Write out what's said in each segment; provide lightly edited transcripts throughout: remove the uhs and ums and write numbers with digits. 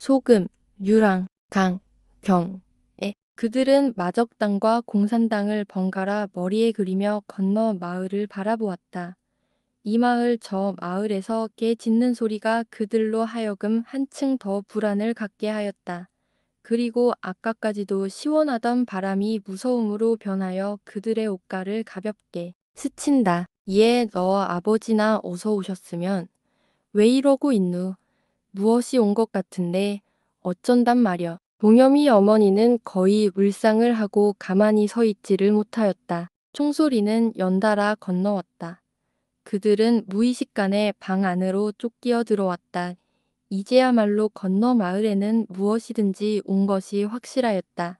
소금, 유랑, 강, 경, 에. 그들은 마적당과 공산당을 번갈아 머리에 그리며 건너 마을을 바라보았다. 이 마을 저 마을에서 개 짖는 소리가 그들로 하여금 한층 더 불안을 갖게 하였다. 그리고 아까까지도 시원하던 바람이 무서움으로 변하여 그들의 옷가를 가볍게 스친다. 이에 너 아버지나 어서 오셨으면 왜 이러고 있누? 무엇이 온 것 같은데 어쩐단 말여. 동여미 어머니는 거의 울상을 하고 가만히 서 있지를 못하였다. 총소리는 연달아 건너왔다. 그들은 무의식간에 방 안으로 쫓기어 들어왔다. 이제야말로 건너 마을에는 무엇이든지 온 것이 확실하였다.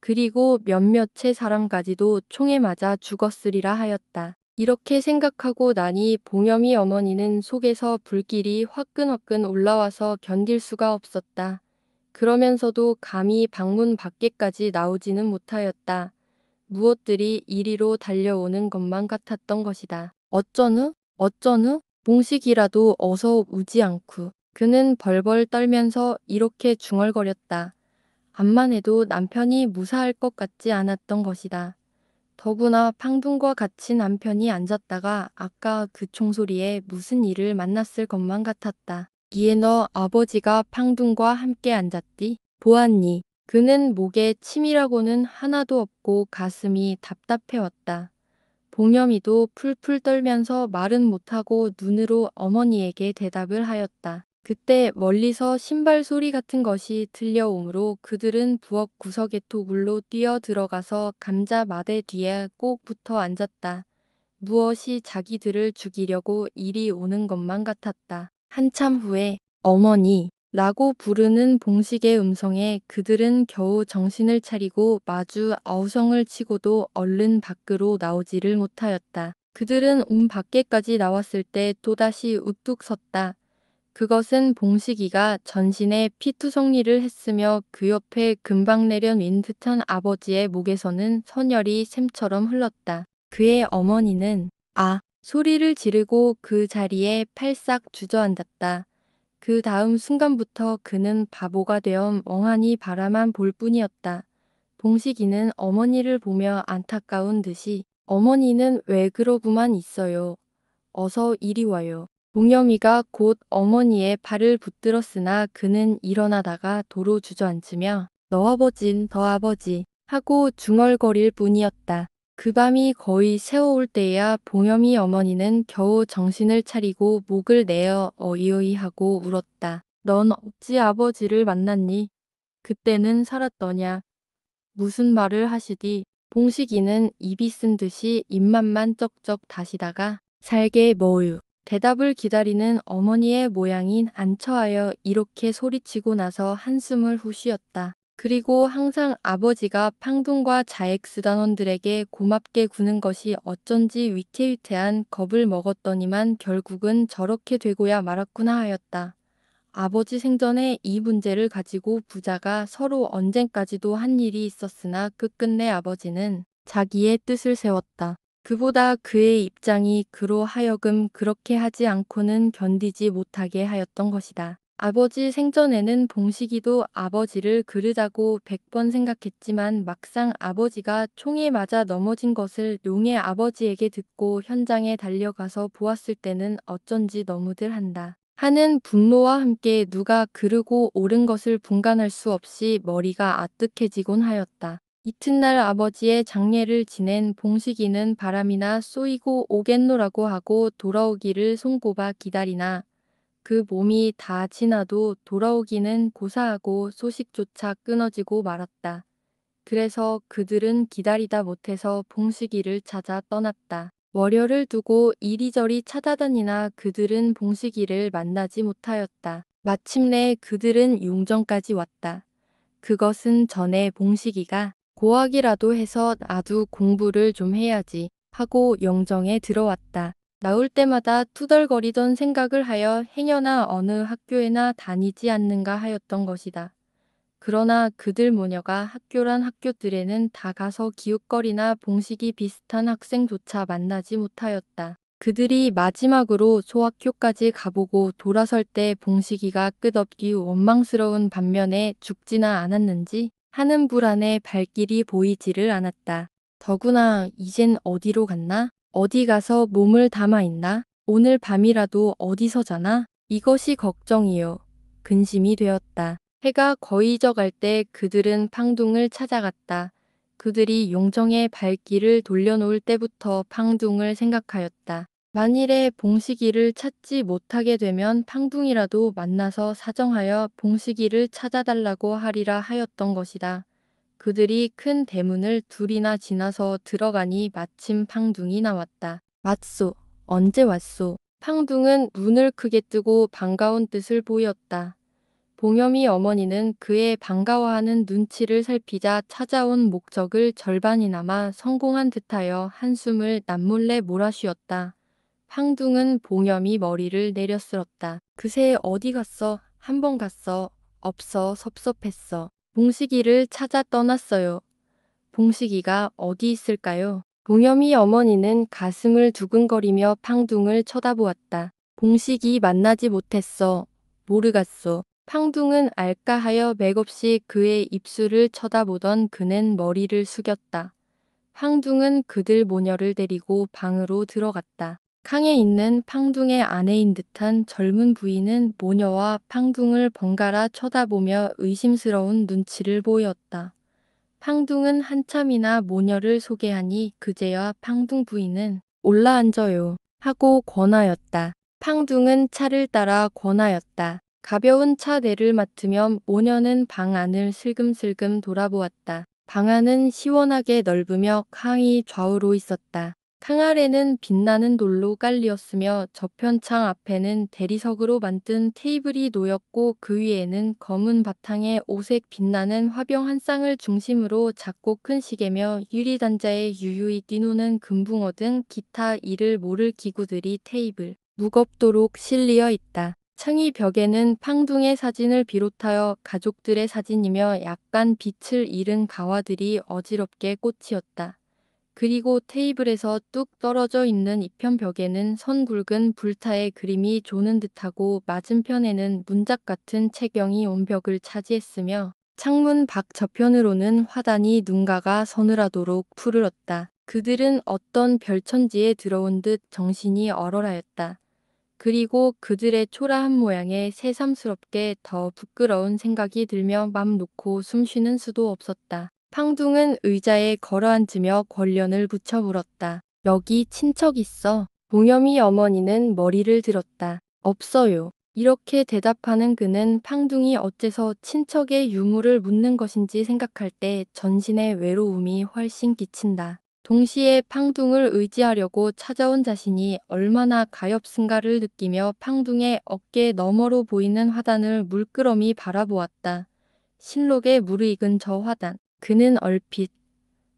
그리고 몇몇의 사람까지도 총에 맞아 죽었으리라 하였다. 이렇게 생각하고 나니 봉여미 어머니는 속에서 불길이 화끈화끈 올라와서 견딜 수가 없었다. 그러면서도 감히 방문 밖에까지 나오지는 못하였다. 무엇들이 이리로 달려오는 것만 같았던 것이다. 어쩌누? 어쩌누? 봉식이라도 어서 우지 않고. 그는 벌벌 떨면서 이렇게 중얼거렸다. 암만 해도 남편이 무사할 것 같지 않았던 것이다. 더구나 팡둥과 같이 남편이 앉았다가 아까 그 총소리에 무슨 일을 만났을 것만 같았다. 이에 너 아버지가 팡둥과 함께 앉았디? 보았니? 그는 목에 침이라고는 하나도 없고 가슴이 답답해왔다. 봉여미도 풀풀 떨면서 말은 못하고 눈으로 어머니에게 대답을 하였다. 그때 멀리서 신발 소리 같은 것이 들려오므로 그들은 부엌 구석의 토굴로 뛰어 들어가서 감자 마대 뒤에 꼭 붙어 앉았다. 무엇이 자기들을 죽이려고 이리 오는 것만 같았다. 한참 후에 어머니 라고 부르는 봉식의 음성에 그들은 겨우 정신을 차리고 마주 아우성을 치고도 얼른 밖으로 나오지를 못하였다. 그들은 밖에까지 나왔을 때 또다시 우뚝 섰다. 그것은 봉식이가 전신에 피투성리를 했으며 그 옆에 금방 내려놓은 듯한 아버지의 목에서는 선혈이 샘처럼 흘렀다. 그의 어머니는 소리를 지르고 그 자리에 팔싹 주저앉았다. 그 다음 순간부터 그는 바보가 되어 멍하니 바라만 볼 뿐이었다. 봉식이는 어머니를 보며 안타까운 듯이 어머니는 왜 그러고만 있어요. 어서 이리 와요. 동여미가 곧 어머니의 발을 붙들었으나 그는 일어나다가 도로 주저앉으며 너 아버진 더 아버지 하고 중얼거릴 뿐이었다. 그 밤이 거의 새어올 때야 봉여미 어머니는 겨우 정신을 차리고 목을 내어 어이어이 하고 울었다. 넌 어찌 아버지를 만났니? 그때는 살았더냐? 무슨 말을 하시디? 봉식이는 입이 쓴 듯이 입맛만 쩍쩍 다시다가 살게 뭐유. 대답을 기다리는 어머니의 모양인 안처하여 이렇게 소리치고 나서 한숨을 후 쉬었다. 그리고 항상 아버지가 팡둥과 자엑스단원들에게 고맙게 구는 것이 어쩐지 위태위태한 겁을 먹었더니만 결국은 저렇게 되고야 말았구나 하였다. 아버지 생전에 이 문제를 가지고 부자가 서로 언젠까지도 한 일이 있었으나 끝끝내 아버지는 자기의 뜻을 세웠다. 그보다 그의 입장이 그로 하여금 그렇게 하지 않고는 견디지 못하게 하였던 것이다. 아버지 생전에는 봉식이도 아버지를 그르자고 100번 생각했지만 막상 아버지가 총에 맞아 넘어진 것을 용의 아버지에게 듣고 현장에 달려가서 보았을 때는 어쩐지 너무들 한다. 하는 분노와 함께 누가 그르고 옳은 것을 분간할 수 없이 머리가 아뜩해지곤 하였다. 이튿날 아버지의 장례를 지낸 봉식이는 바람이나 쏘이고 오겠노라고 하고 돌아오기를 손꼽아 기다리나 그 몸이 다 지나도 돌아오기는 고사하고 소식조차 끊어지고 말았다. 그래서 그들은 기다리다 못해서 봉식이를 찾아 떠났다. 월요를 두고 이리저리 찾아다니나 그들은 봉식이를 만나지 못하였다. 마침내 그들은 용정까지 왔다. 그것은 전에 봉식이가 고학이라도 해서 나도 공부를 좀 해야지 하고 영정에 들어왔다. 나올 때마다 투덜거리던 생각을 하여 행여나 어느 학교에나 다니지 않는가 하였던 것이다. 그러나 그들 모녀가 학교란 학교들에는 다 가서 기웃거리나 봉식이 비슷한 학생조차 만나지 못하였다. 그들이 마지막으로 소학교까지 가보고 돌아설 때 봉식이가 끝없이 원망스러운 반면에 죽지는 않았는지 하는 불안에 발길이 보이지를 않았다. 더구나 이젠 어디로 갔나? 어디 가서 몸을 담아 있나? 오늘 밤이라도 어디서 자나? 이것이 걱정이요. 근심이 되었다. 해가 거의 져갈 때 그들은 팡둥을 찾아갔다. 그들이 용정의 발길을 돌려놓을 때부터 팡둥을 생각하였다. 만일에 봉식이를 찾지 못하게 되면 팡둥이라도 만나서 사정하여 봉식이를 찾아달라고 하리라 하였던 것이다. 그들이 큰 대문을 둘이나 지나서 들어가니 마침 팡둥이 나왔다. 맞소. 언제 왔소? 팡둥은 눈을 크게 뜨고 반가운 뜻을 보였다. 봉여미 어머니는 그의 반가워하는 눈치를 살피자 찾아온 목적을 절반이나마 성공한 듯하여 한숨을 남몰래 몰아쉬었다. 팡둥은 봉여미 머리를 내려쓸었다. 그새 어디 갔어? 한 번 갔어. 없어. 섭섭했어. 봉식이를 찾아 떠났어요. 봉식이가 어디 있을까요? 봉여미 어머니는 가슴을 두근거리며 팡둥을 쳐다보았다. 봉식이 만나지 못했어. 모르겠소. 팡둥은 알까 하여 맥없이 그의 입술을 쳐다보던 그는 머리를 숙였다. 팡둥은 그들 모녀를 데리고 방으로 들어갔다. 칸에 있는 팡둥의 아내인 듯한 젊은 부인은 모녀와 팡둥을 번갈아 쳐다보며 의심스러운 눈치를 보였다. 팡둥은 한참이나 모녀를 소개하니 그제야 팡둥 부인은 올라앉아요 하고 권하였다. 팡둥은 차를 따라 권하였다. 가벼운 차 내를 맡으며 모녀는 방 안을 슬금슬금 돌아보았다. 방 안은 시원하게 넓으며 칸이 좌우로 있었다. 칸 아래는 빛나는 돌로 깔리었으며 저편 창 앞에는 대리석으로 만든 테이블이 놓였고 그 위에는 검은 바탕에 오색 빛나는 화병 한 쌍을 중심으로 작고 큰 시계며 유리단자에 유유히 뛰노는 금붕어 등 기타 이를 모를 기구들이 테이블 무겁도록 실리어 있다. 창의 벽에는 팡둥의 사진을 비롯하여 가족들의 사진이며 약간 빛을 잃은 가와들이 어지럽게 꽂히었다. 그리고 테이블에서 뚝 떨어져 있는 이편 벽에는 선 굵은 불타의 그림이 조는 듯하고 맞은편에는 문짝 같은 체경이 온 벽을 차지했으며 창문 밖 저편으로는 화단이 눈가가 서늘하도록 푸르렀다. 그들은 어떤 별천지에 들어온 듯 정신이 얼얼하였다. 그리고 그들의 초라한 모양에 새삼스럽게 더 부끄러운 생각이 들며 맘 놓고 숨 쉬는 수도 없었다. 팡둥은 의자에 걸어앉으며 권련을 붙여 물었다. 여기 친척 있어? 봉여미 어머니는 머리를 들었다. 없어요. 이렇게 대답하는 그는 팡둥이 어째서 친척의 유무를 묻는 것인지 생각할 때 전신의 외로움이 훨씬 끼친다. 동시에 팡둥을 의지하려고 찾아온 자신이 얼마나 가엾은가를 느끼며 팡둥의 어깨 너머로 보이는 화단을 물끄러미 바라보았다. 실록에 무르익은 저 화단. 그는 얼핏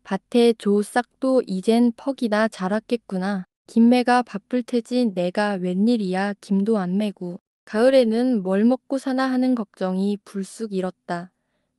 밭에 조 싹도 이젠 퍽이나 자랐겠구나. 김매가 바쁠 테지 내가 웬일이야 김도 안 매고. 가을에는 뭘 먹고 사나 하는 걱정이 불쑥 일었다.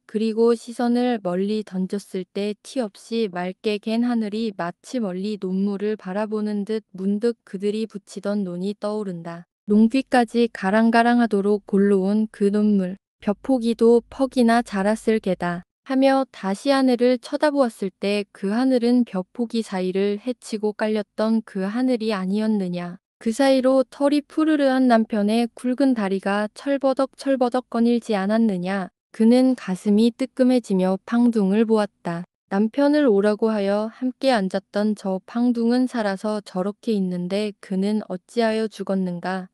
그리고 시선을 멀리 던졌을 때 티 없이 맑게 갠 하늘이 마치 멀리 논물을 바라보는 듯 문득 그들이 붙이던 논이 떠오른다. 농귀까지 가랑가랑하도록 골로온 그 논물. 벼포기도 퍽이나 자랐을 게다. 하며 다시 하늘을 쳐다보았을 때 그 하늘은 벼포기 사이를 헤치고 깔렸던 그 하늘이 아니었느냐. 그 사이로 털이 푸르르한 남편의 굵은 다리가 철버덕철버덕 거닐지 않았느냐. 그는 가슴이 뜨끔해지며 팡둥을 보았다. 남편을 오라고 하여 함께 앉았던 저 팡둥은 살아서 저렇게 있는데 그는 어찌하여 죽었는가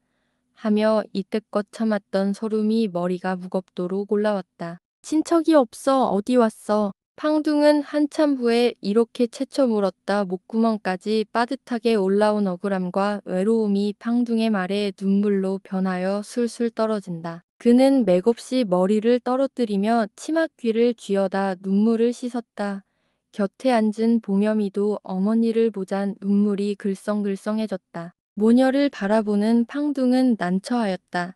하며 이때껏 참았던 서름이 머리가 무겁도록 올라왔다. 친척이 없어 어디 왔어? 팡둥은 한참 후에 이렇게 채쳐 물었다. 목구멍까지 빠듯하게 올라온 억울함과 외로움이 팡둥의 말에 눈물로 변하여 술술 떨어진다. 그는 맥없이 머리를 떨어뜨리며 치맛귀를 쥐어다 눈물을 씻었다. 곁에 앉은 봉여미도 어머니를 보잔 눈물이 글썽글썽해졌다. 모녀를 바라보는 팡둥은 난처하였다.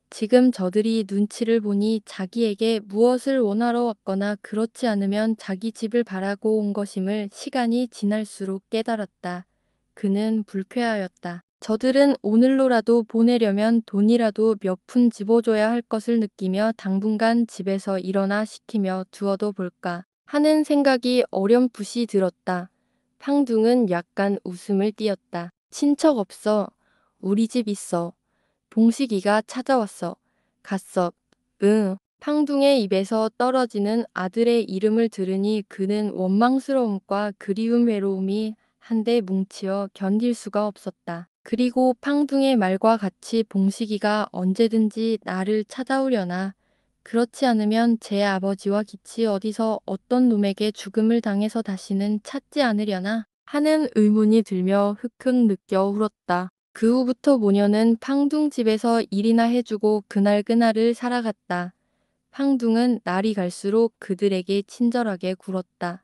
지금 저들이 눈치를 보니 자기에게 무엇을 원하러 왔거나 그렇지 않으면 자기 집을 바라고 온 것임을 시간이 지날수록 깨달았다. 그는 불쾌하였다. 저들은 오늘로라도 보내려면 돈이라도 몇 푼 집어줘야 할 것을 느끼며 당분간 집에서 일어나 시키며 두어도 볼까 하는 생각이 어렴풋이 들었다. 팡둥은 약간 웃음을 띄었다. 친척 없어. 우리 집 있어. 봉식이가 찾아왔어. 갔어. 응. 팡둥의 입에서 떨어지는 아들의 이름을 들으니 그는 원망스러움과 그리움 외로움이 한데 뭉치어 견딜 수가 없었다. 그리고 팡둥의 말과 같이 봉식이가 언제든지 나를 찾아오려나. 그렇지 않으면 제 아버지와 기치 어디서 어떤 놈에게 죽음을 당해서 다시는 찾지 않으려나 하는 의문이 들며 흑흑 느껴 울었다. 그 후부터 모녀는 팡둥 집에서 일이나 해주고 그날그날을 살아갔다. 팡둥은 날이 갈수록 그들에게 친절하게 굴었다.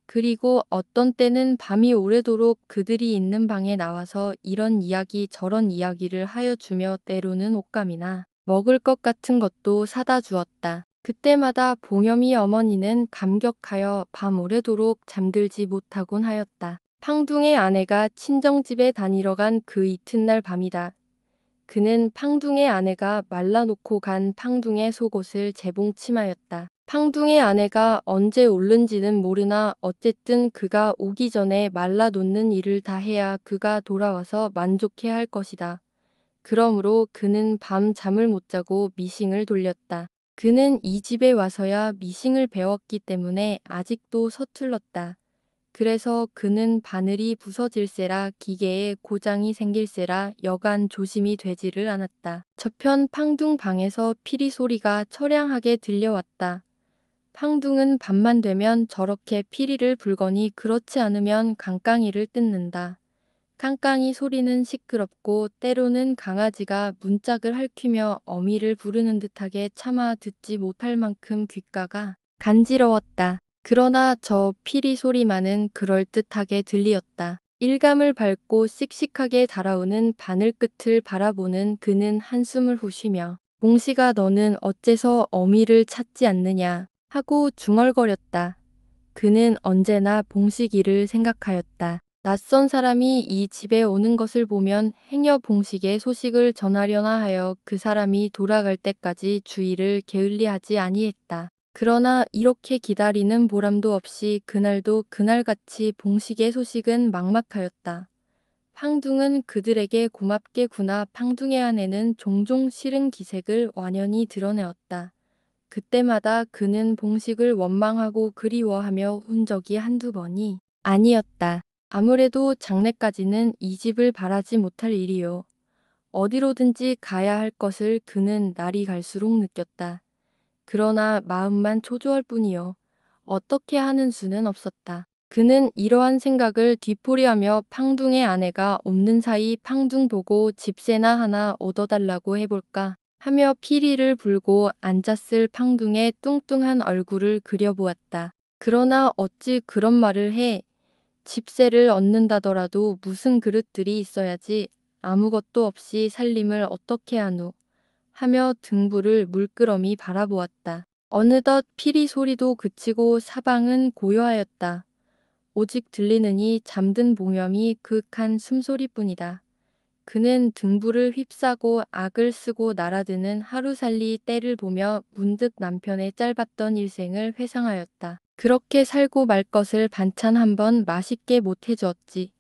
그리고 어떤 때는 밤이 오래도록 그들이 있는 방에 나와서 이런 이야기 저런 이야기를 하여 주며 때로는 옷감이나 먹을 것 같은 것도 사다 주었다. 그때마다 봉염이 어머니는 감격하여 밤 오래도록 잠들지 못하곤 하였다. 팡둥의 아내가 친정집에 다니러 간 그 이튿날 밤이다. 그는 팡둥의 아내가 말라놓고 간 팡둥의 속옷을 재봉침하였다. 팡둥의 아내가 언제 오른지는 모르나 어쨌든 그가 오기 전에 말라놓는 일을 다 해야 그가 돌아와서 만족해 할 것이다. 그러므로 그는 밤 잠을 못 자고 미싱을 돌렸다. 그는 이 집에 와서야 미싱을 배웠기 때문에 아직도 서툴렀다. 그래서 그는 바늘이 부서질세라 기계에 고장이 생길세라 여간 조심이 되지를 않았다. 저편 팡둥 방에서 피리 소리가 처량하게 들려왔다. 팡둥은 밤만 되면 저렇게 피리를 불거니 그렇지 않으면 깡깡이를 뜯는다. 깡깡이 소리는 시끄럽고 때로는 강아지가 문짝을 핥히며 어미를 부르는 듯하게 차마 듣지 못할 만큼 귓가가 간지러웠다. 그러나 저 피리 소리만은 그럴듯하게 들리었다. 일감을 밟고 씩씩하게 달아오는 바늘 끝을 바라보는 그는 한숨을 후쉬며 봉식아 너는 어째서 어미를 찾지 않느냐 하고 중얼거렸다. 그는 언제나 봉식이를 생각하였다. 낯선 사람이 이 집에 오는 것을 보면 행여 봉식의 소식을 전하려나 하여 그 사람이 돌아갈 때까지 주의를 게을리하지 아니했다. 그러나 이렇게 기다리는 보람도 없이 그날도 그날같이 봉식의 소식은 막막하였다. 팡둥은 그들에게 고맙게 구나 팡둥의 아내는 종종 싫은 기색을 완연히 드러내었다. 그때마다 그는 봉식을 원망하고 그리워하며 운 적이 한두 번이 아니었다. 아무래도 장래까지는 이 집을 바라지 못할 일이요. 어디로든지 가야 할 것을 그는 날이 갈수록 느꼈다. 그러나 마음만 초조할 뿐이요. 어떻게 하는 수는 없었다. 그는 이러한 생각을 뒤풀이하며 팡둥의 아내가 없는 사이 팡둥 보고 집세나 하나 얻어달라고 해볼까 하며 피리를 불고 앉았을 팡둥의 뚱뚱한 얼굴을 그려보았다. 그러나 어찌 그런 말을 해. 집세를 얻는다더라도 무슨 그릇들이 있어야지 아무것도 없이 살림을 어떻게 하누 하며 등불을 물끄러미 바라보았다. 어느덧 피리 소리도 그치고 사방은 고요하였다. 오직 들리느니 잠든 봉염이 그윽한 숨소리뿐이다. 그는 등불을 휩싸고 악을 쓰고 날아드는 하루살리 때를 보며 문득 남편의 짧았던 일생을 회상하였다. 그렇게 살고 말 것을 반찬 한 번 맛있게 못 해주었지.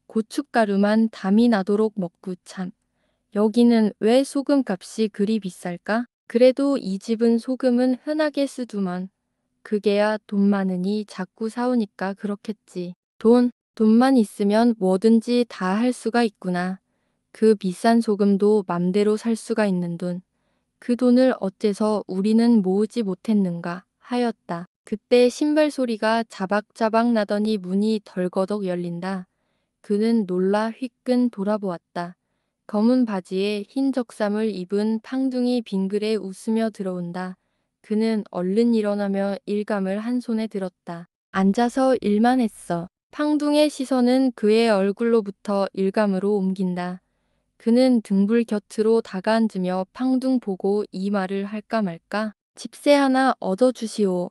고춧가루만 담이 나도록 먹고 참. 여기는 왜 소금값이 그리 비쌀까? 그래도 이 집은 소금은 흔하게 쓰두먼. 그게야 돈 많으니 자꾸 사오니까 그렇겠지. 돈만 있으면 뭐든지 다 할 수가 있구나. 그 비싼 소금도 맘대로 살 수가 있는 돈. 그 돈을 어째서 우리는 모으지 못했는가 하였다. 그때 신발 소리가 자박자박 나더니 문이 덜거덕 열린다. 그는 놀라 휘끈 돌아보았다. 검은 바지에 흰 적삼을 입은 팡둥이 빙그레 웃으며 들어온다. 그는 얼른 일어나며 일감을 한 손에 들었다. 앉아서 일만 했어. 팡둥의 시선은 그의 얼굴로부터 일감으로 옮긴다. 그는 등불 곁으로 다가앉으며 팡둥 보고 이 말을 할까 말까 집세 하나 얻어주시오.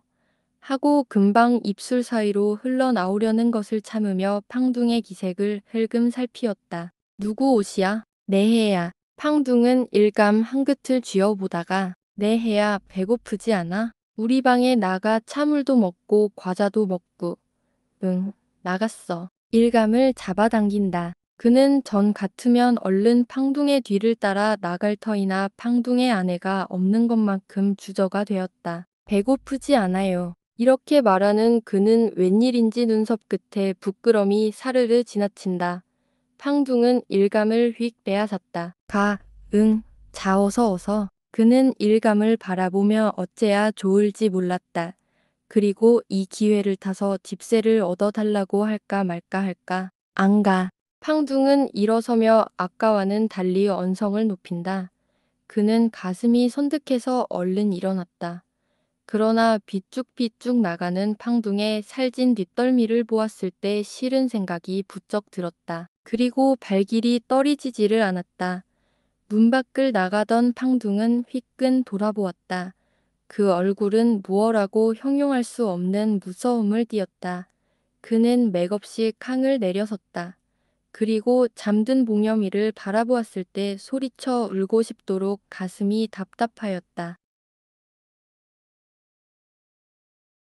하고 금방 입술 사이로 흘러나오려는 것을 참으며 팡둥의 기색을 흘금 살피었다. 누구 옷이야? 내 해야. 팡둥은 일감 한 끝을 쥐어보다가 내 해야 배고프지 않아? 우리 방에 나가 차물도 먹고 과자도 먹고. 응, 나갔어. 일감을 잡아당긴다. 그는 전 같으면 얼른 팡둥의 뒤를 따라 나갈 터이나 팡둥의 아내가 없는 것만큼 주저가 되었다. 배고프지 않아요. 이렇게 말하는 그는 웬일인지 눈썹 끝에 부끄럼이 사르르 지나친다. 팡둥은 일감을 휙 빼앗았다. 가, 응, 자어서 어서. 그는 일감을 바라보며 어째야 좋을지 몰랐다. 그리고 이 기회를 타서 집세를 얻어달라고 할까 말까 할까. 안 가. 팡둥은 일어서며 아까와는 달리 언성을 높인다. 그는 가슴이 선득해서 얼른 일어났다. 그러나 비쭉비쭉 나가는 팡둥의 살찐 뒷덜미를 보았을 때 싫은 생각이 부쩍 들었다. 그리고 발길이 떨어지지를 않았다. 문 밖을 나가던 팡둥은 휘끈 돌아보았다. 그 얼굴은 무어라고 형용할 수 없는 무서움을 띠었다. 그는 맥없이 캉을 내려섰다. 그리고 잠든 봉여미를 바라보았을 때 소리쳐 울고 싶도록 가슴이 답답하였다.